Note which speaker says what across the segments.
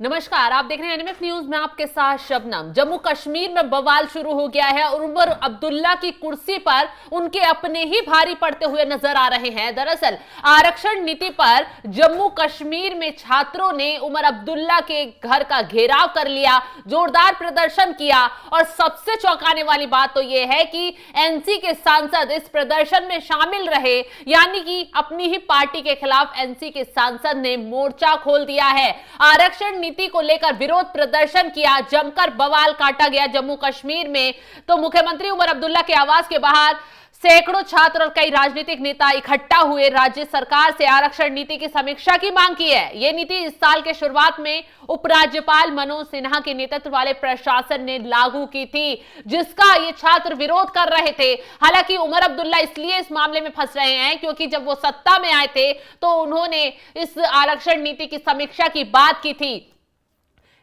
Speaker 1: नमस्कार, आप देख रहे हैं एनएमएफ न्यूज में आपके साथ शबनम। जम्मू कश्मीर में बवाल शुरू हो गया है और उमर अब्दुल्ला की कुर्सी पर उनके अपने ही भारी पड़ते हुए नजर आ रहे हैं। दरअसल आरक्षण नीति पर जम्मू कश्मीर में छात्रों ने उमर अब्दुल्ला के घर का घेराव कर लिया, जोरदार प्रदर्शन किया और सबसे चौंकाने वाली बात तो यह है कि एनसी के सांसद इस प्रदर्शन में शामिल रहे, यानी कि अपनी ही पार्टी के खिलाफ एनसी के सांसद ने मोर्चा खोल दिया है। आरक्षण नीति को लेकर विरोध प्रदर्शन किया, जमकर बवाल काटा गया जम्मू कश्मीर में। तो मुख्यमंत्री उमर अब्दुल्ला के आवास के बाहर सैकड़ों छात्र और कई राजनीतिक नेता इकट्ठा हुए राज्य सरकार से आरक्षण नीति की समीक्षा की मांग की है। यह नीति इस साल के शुरुआत में उपराज्यपाल मनोज सिन्हा के नेतृत्व वाले प्रशासन ने लागू की थी, जिसका ये छात्र विरोध कर रहे थे। हालांकि उमर अब्दुल्ला इसलिए इस मामले में फंस रहे हैं क्योंकि जब वो सत्ता में आए थे तो उन्होंने इस आरक्षण नीति की समीक्षा की बात की थी,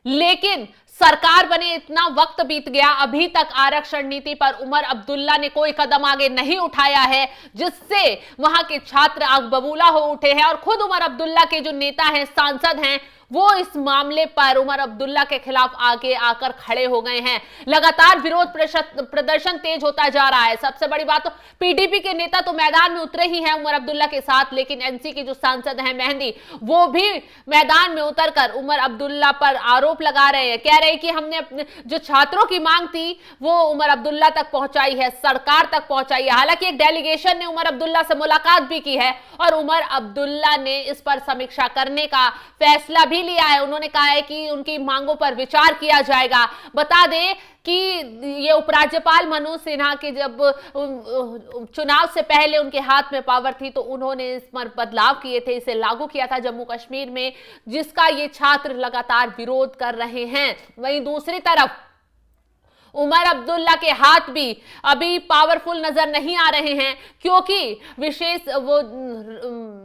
Speaker 1: लेकिन सरकार बने इतना वक्त बीत गया, अभी तक आरक्षण नीति पर उमर अब्दुल्ला ने कोई कदम आगे नहीं उठाया है, जिससे वहां के छात्र आग बबूला हो उठे हैं। और खुद उमर अब्दुल्ला के जो नेता हैं, सांसद हैं, वो इस मामले पर उमर अब्दुल्ला के खिलाफ आगे आकर खड़े हो गए हैं। लगातार विरोध प्रदर्शन तेज होता जा रहा है। सबसे बड़ी बात तो पीडीपी के नेता तो मैदान में उतरे ही हैं उमर अब्दुल्ला के साथ, लेकिन एनसी के जो सांसद हैं मेहंदी, वो भी मैदान में उतरकर उमर अब्दुल्ला पर आरोप लगा रहे हैं। कह रहे हैं कि हमने अपने जो छात्रों की मांग थी वो उमर अब्दुल्ला तक पहुंचाई है, सरकार तक पहुंचाई है। हालांकि एक डेलीगेशन ने उमर अब्दुल्ला से मुलाकात भी की है और उमर अब्दुल्ला ने इस पर समीक्षा करने का फैसला भी लिया है। उन्होंने कहा है कि उनकी मांगों पर विचार किया जाएगा। बता दें कि ये उपराज्यपाल मनोज सिन्हा के जब चुनाव से पहले उनके हाथ में पावर थी तो उन्होंने इस पर बदलाव किए थे, इसे लागू किया था जम्मू कश्मीर में, जिसका ये छात्र लगातार विरोध कर रहे हैं। वहीं दूसरी तरफ उमर अब्दुल्ला के हाथ भी अभी पावरफुल नजर नहीं आ रहे हैं, क्योंकि विशेष वो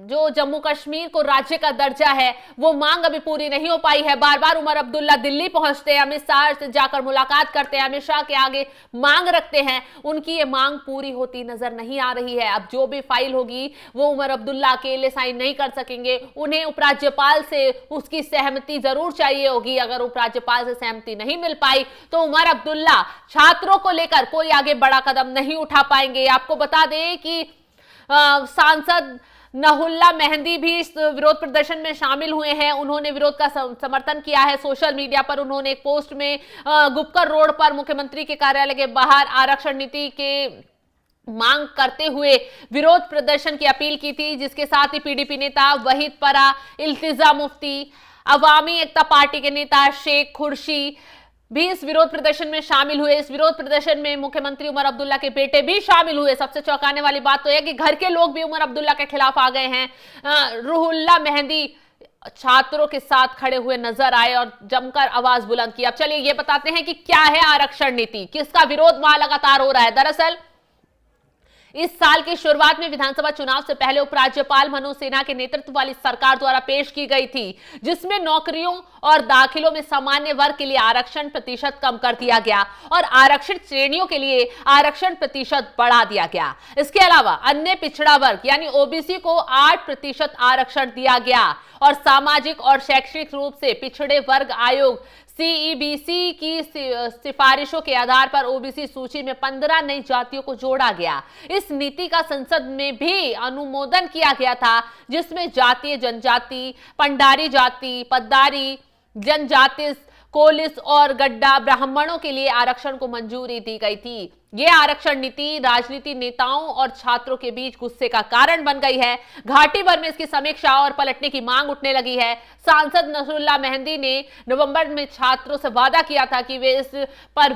Speaker 1: जो जम्मू कश्मीर को राज्य का दर्जा है वो मांग अभी पूरी नहीं हो पाई है। बार बार उमर अब्दुल्ला दिल्ली पहुंचते हैं, अमित शाह से जाकर मुलाकात करते हैं, अमित शाह के आगे मांग रखते हैं, उनकी ये मांग पूरी होती नजर नहीं आ रही है। अब जो भी फाइल होगी वो उमर अब्दुल्ला अकेले साइन नहीं कर सकेंगे, उन्हें उपराज्यपाल से उसकी सहमति जरूर चाहिए होगी। अगर उपराज्यपाल से सहमति नहीं मिल पाई तो उमर अब्दुल्ला छात्रों को लेकर कोई आगे बड़ा कदम नहीं उठा पाएंगे। आपको बता दें कि सांसद नहुल्ला मेहंदी भी इस विरोध प्रदर्शन में शामिल हुए हैं। उन्होंने विरोध का समर्थन किया है। सोशल मीडिया पर उन्होंने एक पोस्ट में गुपकर रोड पर मुख्यमंत्री के कार्यालय के बाहर आरक्षण नीति के मांग करते हुए विरोध प्रदर्शन की अपील की थी, जिसके साथ ही पीडीपी नेता वहीद परा, इल्तिजा मुफ्ती, अवामी एकता पार्टी के नेता शेख खुर्शी भी इस विरोध प्रदर्शन में शामिल हुए। इस विरोध प्रदर्शन में मुख्यमंत्री उमर अब्दुल्ला के बेटे भी शामिल हुए। सबसे चौंकाने वाली बात तो यह कि घर के लोग भी उमर अब्दुल्ला के खिलाफ आ गए हैं। रूहुल्ला मेहंदी छात्रों के साथ खड़े हुए नजर आए और जमकर आवाज बुलंद की। अब चलिए ये बताते हैं कि क्या है आरक्षण नीति, किसका विरोध वहां लगातार हो रहा है। दरअसल इस साल की शुरुआत में विधानसभा चुनाव से पहले उपराज्यपाल मनोज सिन्हा के नेतृत्व वाली सरकार द्वारा पेश की गई थी, जिसमें नौकरियों और दाखिलों में सामान्य वर्ग के लिए आरक्षण प्रतिशत कम कर दिया गया और आरक्षित श्रेणियों के लिए आरक्षण प्रतिशत बढ़ा दिया गया। इसके अलावा अन्य पिछड़ा वर्ग यानी ओबीसी को 8% आरक्षण दिया गया और सामाजिक और शैक्षिक रूप से पिछड़े वर्ग आयोग सीईबीसी की सिफारिशों के आधार पर ओबीसी सूची में 15 नई जातियों को जोड़ा गया। इस नीति का संसद में भी अनुमोदन किया गया था, जिसमें जातीय जनजाति, पंडारी जाति, पद्दारी जनजाति, कोलिस और गड्ढा ब्राह्मणों के लिए आरक्षण को मंजूरी दी गई थी। यह आरक्षण नीति राजनीति नेताओं और छात्रों के बीच गुस्से का कारण बन गई है। घाटी भर में इसकी समीक्षा और पलटने की मांग उठने लगी है। सांसद नसरुल्ला मेहंदी ने नवंबर में छात्रों से वादा किया था कि वे इस पर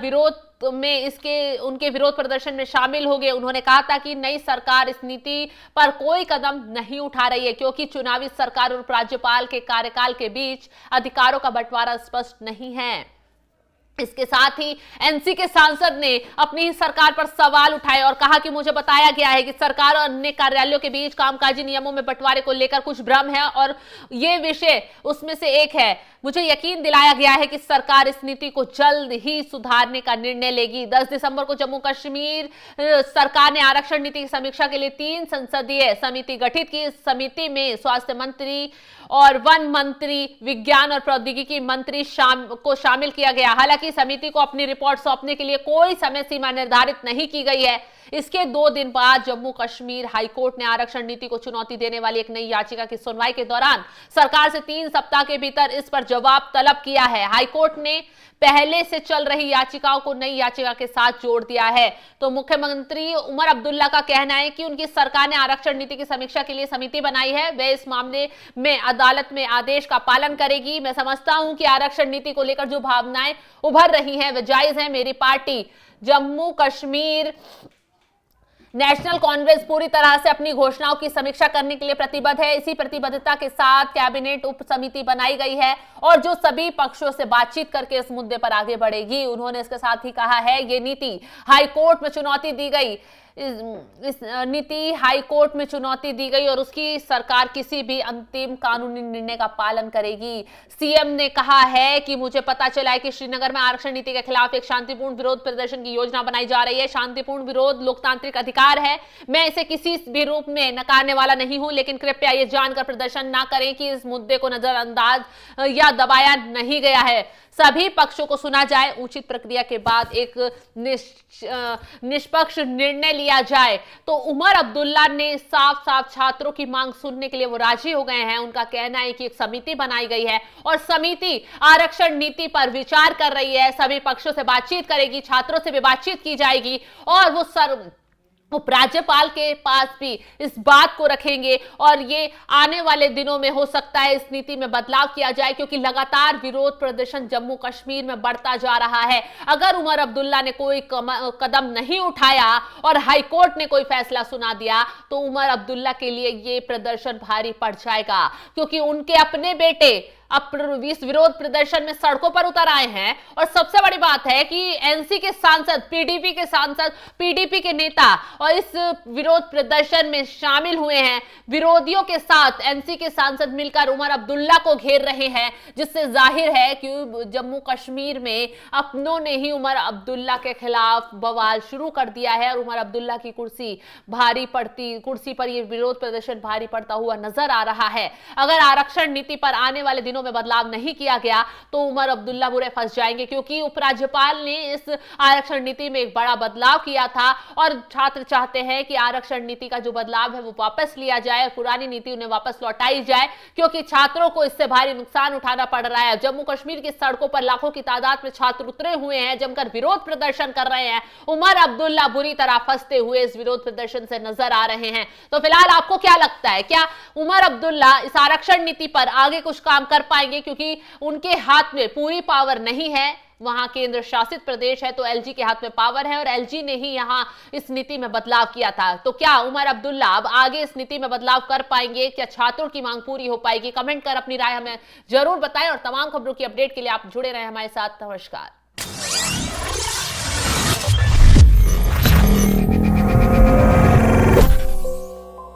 Speaker 1: उनके विरोध प्रदर्शन में शामिल होंगे। उन्होंने कहा था कि नई सरकार इस नीति पर कोई कदम नहीं उठा रही है, क्योंकि चुनावी सरकार और उपराज्यपाल के कार्यकाल के बीच अधिकारों का बंटवारा स्पष्ट नहीं है। इसके साथ ही एनसी के सांसद ने अपनी ही सरकार पर सवाल उठाए और कहा कि मुझे बताया गया है कि सरकार और अन्य कार्यालयों के बीच कामकाजी नियमों में बंटवारे को लेकर कुछ भ्रम है और ये विषय उसमें से एक है। मुझे यकीन दिलाया गया है कि सरकार इस नीति को जल्द ही सुधारने का निर्णय लेगी। 10 दिसंबर को जम्मू कश्मीर सरकार ने आरक्षण नीति की समीक्षा के लिए 3 संसदीय समिति गठित की। इस समिति में स्वास्थ्य मंत्री और वन मंत्री, विज्ञान और प्रौद्योगिकी मंत्री को शामिल किया गया। हालांकि समिति को अपनी रिपोर्ट सौंपने के लिए कोई समय सीमा निर्धारित नहीं की गई है। इसके 2 दिन बाद जम्मू कश्मीर हाईकोर्ट ने आरक्षण नीति को चुनौती देने वाली एक नई याचिका की सुनवाई के दौरान सरकार से 3 सप्ताह के भीतर इस पर जवाब तलब किया है। हाईकोर्ट ने पहले से चल रही याचिकाओं को नई याचिका के साथ जोड़ दिया है। तो मुख्यमंत्री उमर अब्दुल्ला का कहना है कि उनकी सरकार ने आरक्षण नीति की समीक्षा के लिए समिति बनाई है। वे इस मामले में अदालत में आदेश का पालन करेगी। मैं समझता हूं कि आरक्षण नीति को लेकर जो भावनाएं उभर रही हैं वे जायज हैं। मेरी पार्टी जम्मू कश्मीर नेशनल कांग्रेस पूरी तरह से अपनी घोषणाओं की समीक्षा करने के लिए प्रतिबद्ध है। इसी प्रतिबद्धता के साथ कैबिनेट उप समिति बनाई गई है और जो सभी पक्षों से बातचीत करके इस मुद्दे पर आगे बढ़ेगी। उन्होंने इसके साथ ही कहा है ये नीति हाईकोर्ट में चुनौती दी गई, इस नीति हाईकोर्ट में चुनौती दी गई और उसकी सरकार किसी भी अंतिम कानूनी निर्णय का पालन करेगी। सीएम ने कहा है कि मुझे पता चला है कि श्रीनगर में आरक्षण नीति के खिलाफ एक शांतिपूर्ण विरोध प्रदर्शन की योजना बनाई जा रही है। शांतिपूर्ण विरोध लोकतांत्रिक अधिकार है, मैं इसे किसी भी रूप में नकारने वाला नहीं हूं, लेकिन कृपया यह जानकर प्रदर्शन ना करें कि इस मुद्दे को नजरअंदाज या दबाया नहीं गया है। सभी पक्षों को सुना जाए, उचित प्रक्रिया के बाद एक निष्पक्ष निर्णय लिया जाए। तो उमर अब्दुल्ला ने साफ साफ छात्रों की मांग सुनने के लिए वो राजी हो गए हैं। उनका कहना है कि एक समिति बनाई गई है और समिति आरक्षण नीति पर विचार कर रही है, सभी पक्षों से बातचीत करेगी, छात्रों से भी बातचीत की जाएगी और वो उपराज्यपाल के पास भी इस बात को रखेंगे और ये आने वाले दिनों में हो सकता है इस नीति में बदलाव किया जाए, क्योंकि लगातार विरोध प्रदर्शन जम्मू कश्मीर में बढ़ता जा रहा है। अगर उमर अब्दुल्ला ने कोई कदम नहीं उठाया और हाईकोर्ट ने कोई फैसला सुना दिया तो उमर अब्दुल्ला के लिए ये प्रदर्शन भारी पड़ जाएगा, क्योंकि उनके अपने बेटे इस विरोध प्रदर्शन में सड़कों पर उतर आए हैं। और सबसे बड़ी बात है कि एनसी के सांसद, पीडीपी के सांसद, पीडीपी के नेता और इस विरोध प्रदर्शन में शामिल हुए हैं। विरोधियों के साथ एनसी के सांसद मिलकर उमर अब्दुल्ला को घेर रहे हैं, जिससे जाहिर है कि जम्मू कश्मीर में अपनों ने ही उमर अब्दुल्ला के खिलाफ बवाल शुरू कर दिया है और उमर अब्दुल्ला की कुर्सी पर यह विरोध प्रदर्शन भारी पड़ता हुआ नजर आ रहा है। अगर आरक्षण नीति पर आने वाले दिनों में बदलाव नहीं किया गया तो उमर अब्दुल्ला बुरे फंस जाएंगे, क्योंकि उपराज्यपाल ने इस आरक्षण नीति में एक बड़ा बदलाव किया था और छात्र चाहते हैं कि आरक्षण नीति का जो बदलाव है वो वापस लिया जाए और पुरानी नीति उन्हें वापस लौटाई जाए, क्योंकि छात्रों को इससे भारी नुकसान उठाना पड़ रहा है। जम्मू कश्मीर की सड़कों पर लाखों की तादाद में छात्र उतरे हुए हैं, जमकर विरोध प्रदर्शन कर रहे हैं। उमर अब्दुल्ला बुरी तरह फंसते हुए इस विरोध प्रदर्शन से नजर आ रहे हैं। तो फिलहाल आपको क्या लगता है, क्या उमर अब्दुल्ला इस आरक्षण नीति पर आगे कुछ काम कर पाएंगे? क्योंकि उनके हाथ में पूरी पावर नहीं है, वहां केंद्र शासित प्रदेश है, तो एलजी के हाथ में पावर है और एलजी ने ही यहां इस नीति में बदलाव किया था। तो क्या उमर अब्दुल्ला अब आगे इस नीति में बदलाव कर पाएंगे? क्या छात्रों की मांग पूरी हो पाएगी? कमेंट कर अपनी राय हमें जरूर बताएं और तमाम खबरों की अपडेट के लिए आप जुड़े रहे हमारे साथ। नमस्कार।